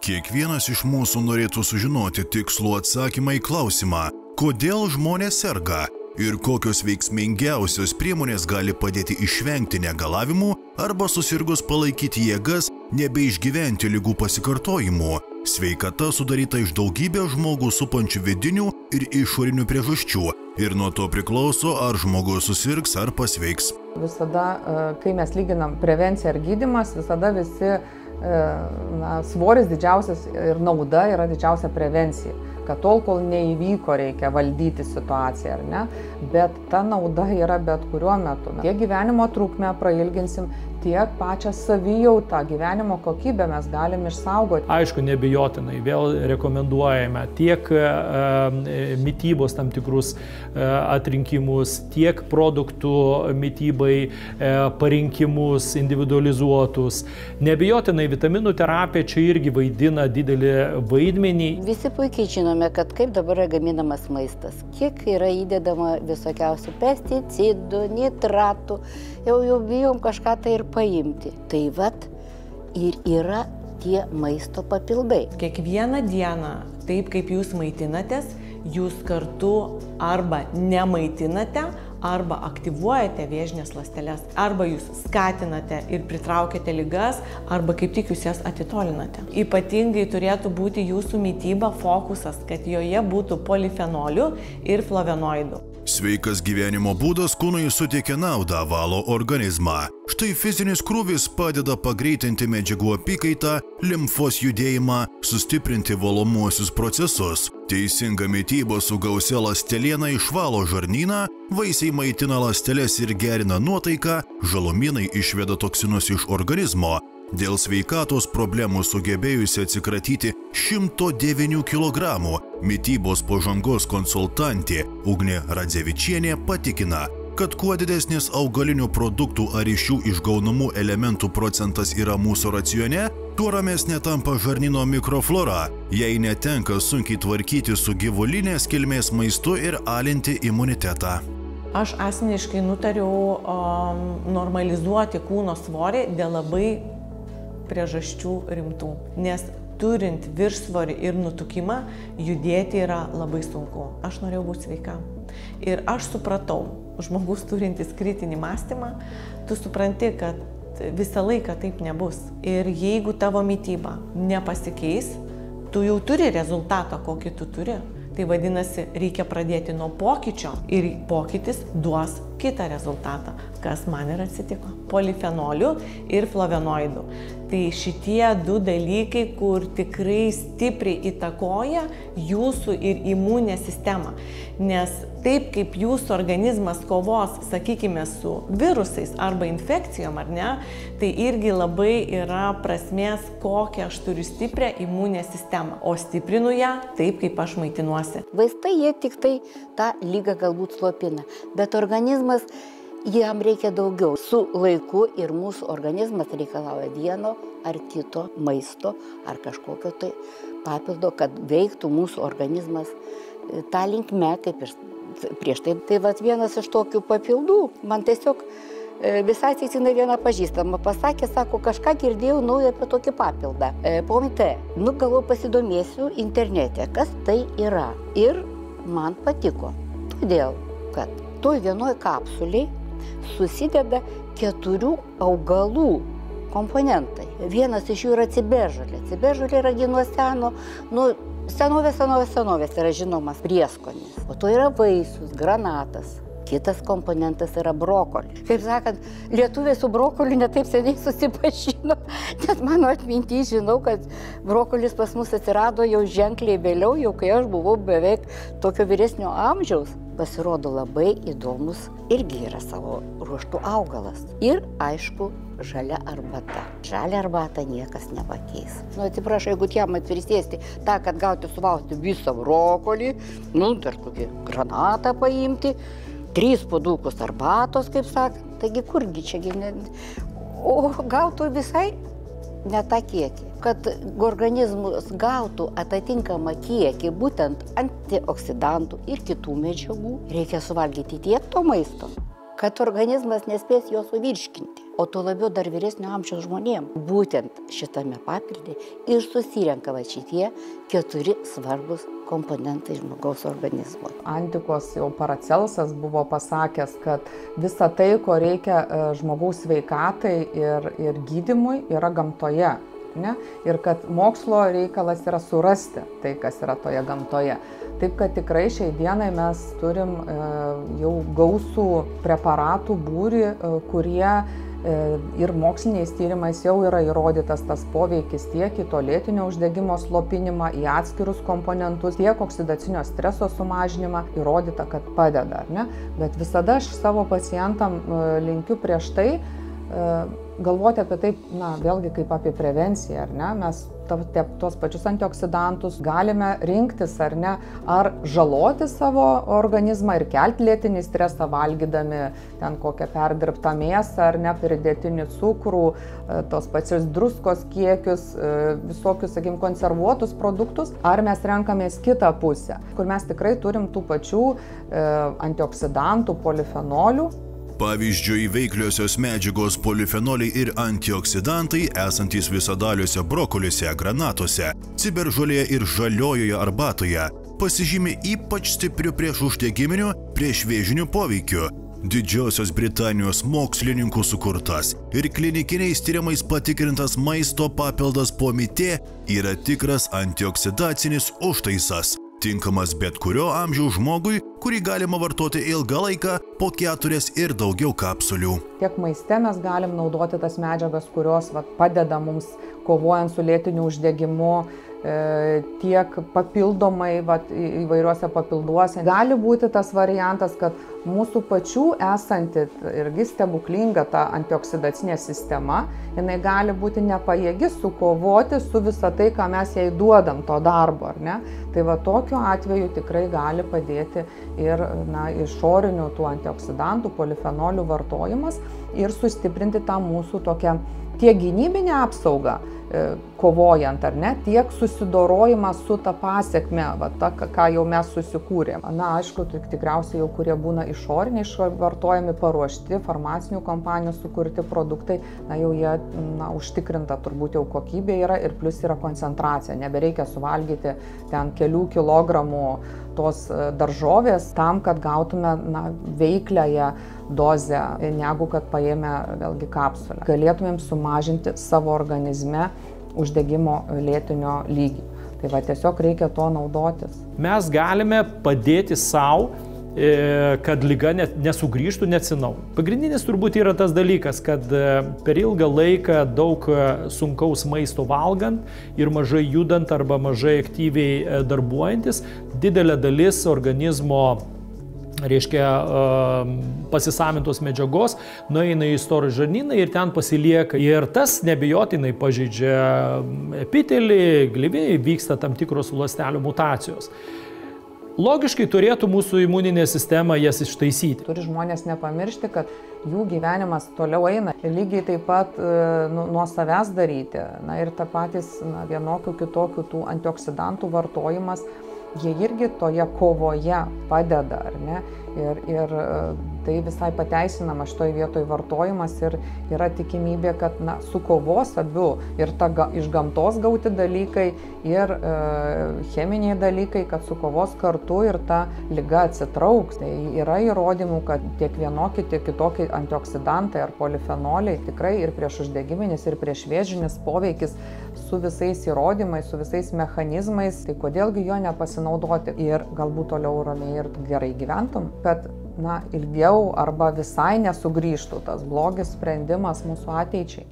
Kiekvienas iš mūsų norėtų sužinoti tikslų atsakymą į klausimą, kodėl žmonės serga ir kokios veiksmingiausios priemonės gali padėti išvengti negalavimų arba susirgus palaikyti jėgas nebeišgyventi ligų pasikartojimų. Sveikata sudaryta iš daugybės žmogų supančių vidinių ir išorinių priežasčių ir nuo to priklauso, ar žmogus susirgs ar pasveiks. Visada, kai mes lyginam prevenciją ar gydymas, visada visi svoris didžiausias ir nauda yra didžiausia prevencija. Kad tol, kol neįvyko, reikia valdyti situaciją, ar ne? Bet ta nauda yra bet kuriuo metu. Tiek gyvenimo trukmę prailginsim, tiek pačią savijautą, gyvenimo kokybę mes galim išsaugoti. Aišku, nebijotinai, vėl rekomenduojame tiek mitybos tam tikrus atrinkimus, tiek produktų mitybai parinkimus individualizuotus. Nebijotinai, vitaminų terapija čia irgi vaidina didelį vaidmenį. Visi puikiai žinome, kad kaip dabar yra gaminamas maistas, kiek yra įdedama visokiausių pesticidų, nitratų, jau bijom kažką tai ir paimti. Tai vat ir yra tie maisto papildai. Kiekvieną dieną, taip kaip jūs maitinatės, jūs kartu arba nemaitinate, arba aktyvuojate vėžines ląsteles, arba jūs skatinate ir pritraukiate ligas, arba kaip tik jūs jas atitolinate. Ypatingai turėtų būti jūsų mityba fokusas, kad joje būtų polifenolių ir flavonoidų. Sveikas gyvenimo būdas kūnui suteikia naudą, valo organizmą. Štai fizinis krūvis padeda pagreitinti medžiagų apykaitą, limfos judėjimą, sustiprinti valomuosius procesus. Teisinga mityba su gausia ląsteliena išvalo žarnyną, vaisiai maitina ląsteles ir gerina nuotaiką, žalumynai išveda toksinus iš organizmo. Dėl sveikatos problemų sugebėjusi atsikratyti 109 kg, mitybos pažangos konsultantė Ugnė Radzevičienė patikina, kad kuo didesnis augalinių produktų ar iš jų išgaunamų elementų procentas yra mūsų racione, tuo ramesnė tampa žarnyno mikroflora, jai netenka sunkiai tvarkyti su gyvulinės kilmės maistu ir alinti imunitetą. Aš asmeniškai nutariau normalizuoti kūno svorį dėl labai priežasčių rimtų, nes turint viršsvorį ir nutukimą, judėti yra labai sunku. Aš norėjau būti sveika. Ir aš supratau, žmogus turintis kritinį mąstymą, tu supranti, kad visą laiką taip nebus. Ir jeigu tavo mityba nepasikeis, tu jau turi rezultatą, kokį tu turi. Tai vadinasi, reikia pradėti nuo pokyčio ir pokytis duos kitą rezultatą, kas man ir atsitiko. Polifenolių ir flavonoidų. Tai šitie du dalykai, kur tikrai stipriai įtakoja jūsų ir imuninę sistemą. Nes taip kaip jūsų organizmas kovos, sakykime, su virusais arba infekcijom, ar ne, tai irgi labai yra prasmės, kokią aš turiu stiprią imuninę sistemą. O stiprinu ją taip, kaip aš maitinuosi. Vaistai jie tik tai tą lygą galbūt slopina, bet organizmas jam reikia daugiau. Su laiku ir mūsų organizmas reikalauja vieno ar kito maisto ar kažkokio tai papildo, kad veiktų mūsų organizmas tą linkme, kaip ir prieš tai. Tai vat vienas iš tokių papildų, man tiesiog visai atsitiktinai viena pažįstama pasakė, sako, kažką girdėjau naują apie tokį papildą. Pomite, galvoju pasidomėsiu internete, kas tai yra. Ir man patiko. Todėl, kad toj vienoj kapsuliai susideda 4 augalų komponentai. Vienas iš jų yra ciberžolė. Ciberžolė yra nuo seno, senovės yra žinomas prieskonis. O to yra vaisius, granatas. Kitas komponentas yra brokolis. Kaip sakant, lietuviai su brokoliu netaip seniai susipažino, net mano atminty žinau, kad brokolis pas mus atsirado jau ženkliai vėliau, jau kai aš buvau beveik tokio vyresnio amžiaus. Pasirodo labai įdomus, irgi yra savo ruoštų augalas. Ir, aišku, žalia arbata. Žalia arbata niekas nepakeis. Atsiprašau, jeigu jam atvirsėsti tą, kad gauti suvausti visą brokolį, dar kokį granatą paimti, 3 puodukus arbatos, kaip sakant, taigi kurgi čiagi, o gautų visai ne tą kiekį. Kad organizmas gautų atitinkamą kiekį, būtent antioksidantų ir kitų medžiagų, reikia suvalgyti tiek to maisto, kad organizmas nespės jo suvirškinti. o tuo labiau dar vyresnio amžiaus žmonėm. Būtent šitame papilde ir susirenka va šitie 4 svarbus komponentai žmogaus organizmo. Antikos jau Paracelsas buvo pasakęs, kad visa tai, ko reikia žmogaus sveikatai ir gydymui, yra gamtoje. Ne? Ir kad mokslo reikalas yra surasti tai, kas yra toje gamtoje. Taip, kad tikrai šiai dienai mes turim jau gausų preparatų būrį, kurie ir moksliniais tyrimais jau yra įrodytas tas poveikis tiek į to lėtinio uždegimo slopinimą, į atskirus komponentus, tiek oksidacinio streso sumažinimą, įrodyta, kad padeda. Ne? Bet visada aš savo pacientam linkiu prieš tai galvoti apie tai, vėlgi kaip apie prevenciją, ar ne? Mes tos pačius antioksidantus galime rinktis, ar ne, ar žaloti savo organizmą ir kelti lėtinį stresą valgydami ten kokią perdirbtą mėsą, ar ne, pridėtinį cukrų, tos pačios druskos kiekius, visokius, sakykime, konservuotus produktus, ar mes renkamės kitą pusę, kur mes tikrai turim tų pačių antioksidantų, polifenolių. Pavyzdžiui, veikliosios medžiagos polifenoliai ir antioksidantai esantys visadaliuose brokoliuose, granatuose, ciberžolėje ir žaliojoje arbatoje pasižymi ypač stipriu priešuždegiminiu, priešvėžiniu poveikiu. Didžiosios Britanijos mokslininkų sukurtas ir klinikiniais tyrimais patikrintas maisto papildas Pomité yra tikras antioksidacinis užtaisas, tinkamas bet kurio amžiaus žmogui, kurį galima vartoti ilgą laiką po 4 ir daugiau kapsulių. Tiek maiste mes galim naudoti tas medžiagas, kurios padeda mums kovojant su lėtiniu uždegimu, tiek papildomai įvairiuose papilduose. Gali būti tas variantas, kad mūsų pačių esanti irgi stebuklinga ta antioksidacinė sistema, jinai gali būti nepajėgi sukovoti su visa tai, ką mes jai duodam to darbo, ar ne? Tai tokiu atveju tikrai gali padėti ir išorinių tų antioksidantų, polifenolių vartojimas ir sustiprinti tą mūsų tokią tiek gynybinę apsaugą kovojant, ar ne, tiek susidorojimą su ta pasekme, ką jau mes susikūrėm. Aišku, tikriausiai jau kurie būna išoriniai vartojami, paruošti, farmacinių kompanijų sukurti produktai, jau jie užtikrinta turbūt jau kokybė yra ir plus yra koncentracija. Nebereikia suvalgyti ten kelių kilogramų tos daržovės tam, kad gautume veikliąją dozę, negu kad paėmę vėlgi kapsulę. Galėtumėm sumažinti savo organizme uždegimo lėtinio lygį. Tai tiesiog reikia to naudotis. Mes galime padėti savo, kad liga nesugrįžtų, neatsinaujintų. Pagrindinis turbūt yra tas dalykas, kad per ilgą laiką daug sunkaus maisto valgant ir mažai judant arba mažai aktyviai darbuojantis, didelė dalis organizmo pasisavintos medžiagos nueina į storą žarnyną ir ten pasilieka. Ir tas neabejotinai pažeidžia epitelį, gleivinę, vyksta tam tikros ląstelių mutacijos. Logiškai turėtų mūsų imuninė sistema jas ištaisyti. Turi žmonės nepamiršti, kad jų gyvenimas toliau eina ir lygiai taip pat nuo savęs daryti. Ir ta patys vienokių kitokių tų antioksidantų vartojimas, jie irgi toje kovoje padeda, ar ne? Ir tai visai pateisinama šitoj vietoj vartojimas ir yra tikimybė, kad sukovos abu ir iš gamtos gauti dalykai ir cheminiai dalykai, kad sukovos kartu ir ta liga atsitrauks. Tai yra įrodymų, kad tiek vienokie, tiek kitokie antioksidantai ar polifenoliai tikrai ir priešuždegiminis, ir priešvėžinis poveikis su visais įrodymais, su visais mechanizmais, tai kodėlgi jo nepasinaudoti ir galbūt toliau ramiai ir gerai gyventum, kad ilgiau arba visai nesugrįžtų tas blogis sprendimas mūsų ateičiai.